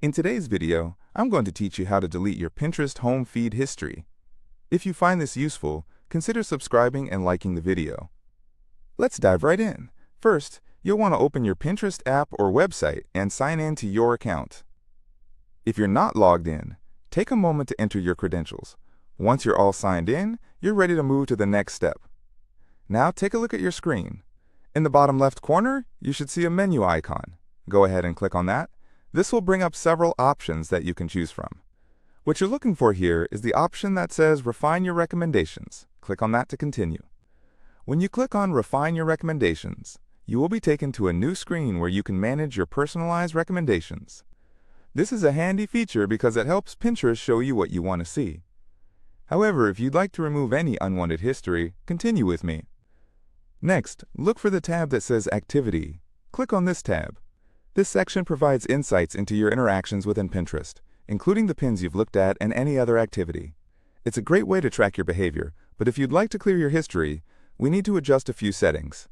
In today's video, I'm going to teach you how to delete your Pinterest home feed history. If you find this useful, consider subscribing and liking the video. Let's dive right in. First, you'll want to open your Pinterest app or website and sign in to your account. If you're not logged in, take a moment to enter your credentials. Once you're all signed in, you're ready to move to the next step. Now take a look at your screen. In the bottom left corner, you should see a menu icon. Go ahead and click on that. This will bring up several options that you can choose from. What you're looking for here is the option that says Refine Your Recommendations. Click on that to continue. When you click on Refine Your Recommendations, you will be taken to a new screen where you can manage your personalized recommendations. This is a handy feature because it helps Pinterest show you what you want to see. However, if you'd like to remove any unwanted history, continue with me. Next, look for the tab that says Activity. Click on this tab. This section provides insights into your interactions within Pinterest, including the pins you've looked at and any other activity. It's a great way to track your behavior, but if you'd like to clear your history, we need to adjust a few settings.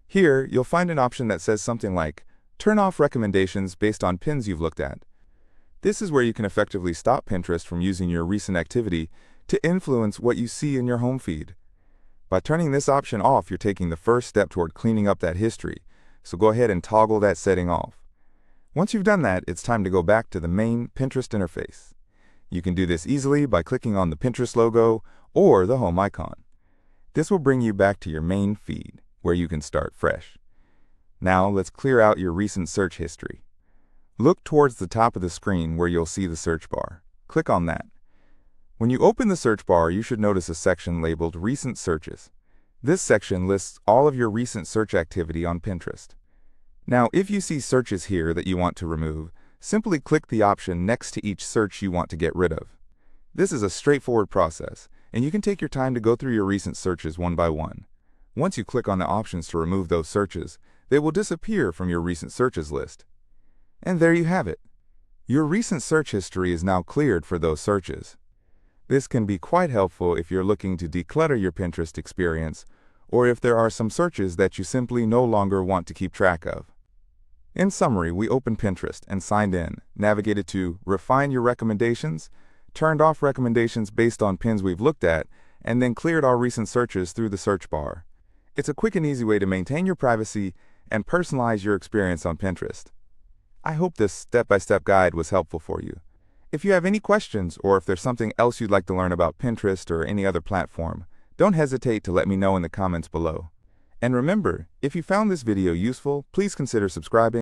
Here, you'll find an option that says something like, Turn off recommendations based on pins you've looked at. This is where you can effectively stop Pinterest from using your recent activity to influence what you see in your home feed. By turning this option off, you're taking the first step toward cleaning up that history, so go ahead and toggle that setting off. Once you've done that, it's time to go back to the main Pinterest interface. You can do this easily by clicking on the Pinterest logo or the home icon. This will bring you back to your main feed, where you can start fresh. Now let's clear out your recent search history. Look towards the top of the screen where you'll see the search bar. Click on that. When you open the search bar, you should notice a section labeled Recent Searches. This section lists all of your recent search activity on Pinterest. Now, if you see searches here that you want to remove, simply click the option next to each search you want to get rid of. This is a straightforward process, and you can take your time to go through your recent searches one by one. Once you click on the options to remove those searches, they will disappear from your recent searches list. And there you have it. Your recent search history is now cleared for those searches. This can be quite helpful if you're looking to declutter your Pinterest experience, or if there are some searches that you simply no longer want to keep track of. In summary, we opened Pinterest and signed in, navigated to Refine Your Recommendations, turned off recommendations based on pins we've looked at, and then cleared our recent searches through the search bar. It's a quick and easy way to maintain your privacy and personalize your experience on Pinterest. I hope this step-by-step guide was helpful for you. If you have any questions or if there's something else you'd like to learn about Pinterest or any other platform, don't hesitate to let me know in the comments below. And remember, if you found this video useful, please consider subscribing